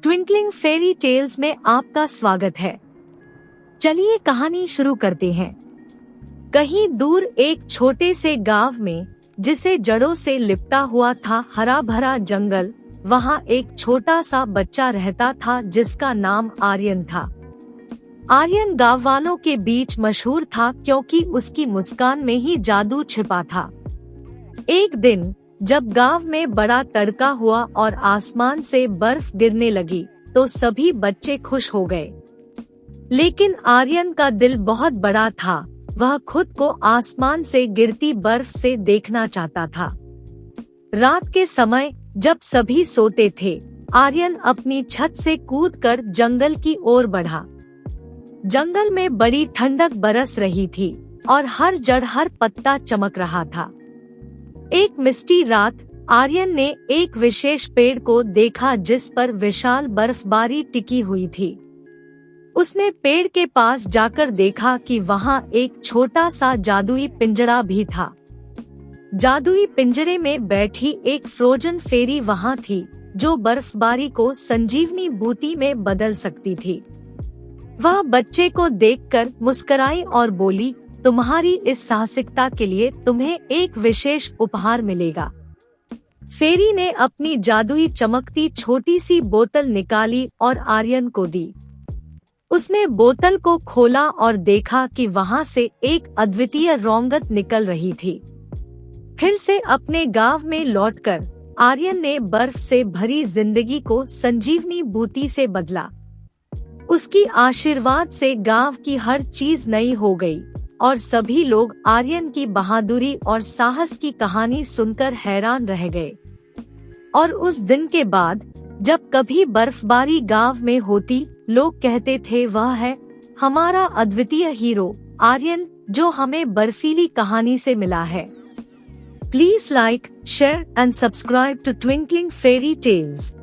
Twinkling fairy tales में आपका स्वागत है। चलिए कहानी शुरू करते हैं। कहीं दूर एक छोटे से गांव में, जिसे जड़ों से लिपटा हुआ था हरा भरा जंगल, वहाँ एक छोटा सा बच्चा रहता था जिसका नाम आर्यन था। आर्यन गांव वालों के बीच मशहूर था क्योंकि उसकी मुस्कान में ही जादू छिपा था। एक दिन जब गांव में बड़ा तड़का हुआ और आसमान से बर्फ गिरने लगी तो सभी बच्चे खुश हो गए। लेकिन आर्यन का दिल बहुत बड़ा था, वह खुद को आसमान से गिरती बर्फ से देखना चाहता था। रात के समय जब सभी सोते थे, आर्यन अपनी छत से कूदकर जंगल की ओर बढ़ा। जंगल में बड़ी ठंडक बरस रही थी और हर जड़ हर पत्ता चमक रहा था। एक मिष्टी रात आर्यन ने एक विशेष पेड़ को देखा जिस पर विशाल बर्फबारी टिकी हुई थी। उसने पेड़ के पास जाकर देखा कि वहाँ एक छोटा सा जादुई पिंजरा भी था। जादुई पिंजरे में बैठी एक फ्रोजन फेरी वहाँ थी जो बर्फबारी को संजीवनी बूटी में बदल सकती थी। वह बच्चे को देखकर मुस्कुराई और बोली, तुम्हारी इस साहसिकता के लिए तुम्हें एक विशेष उपहार मिलेगा। फेरी ने अपनी जादुई चमकती छोटी सी बोतल निकाली और आर्यन को दी। उसने बोतल को खोला और देखा कि वहाँ से एक अद्वितीय रौंगत निकल रही थी। फिर से अपने गांव में लौटकर आर्यन ने बर्फ से भरी जिंदगी को संजीवनी बूटी से बदला। उसकी आशीर्वाद से गांव की हर चीज नई हो गई और सभी लोग आर्यन की बहादुरी और साहस की कहानी सुनकर हैरान रह गए। और उस दिन के बाद जब कभी बर्फबारी गांव में होती, लोग कहते थे वह है हमारा अद्वितीय हीरो आर्यन, जो हमें बर्फीली कहानी से मिला है। Please like, share and subscribe to twinkling fairy tales.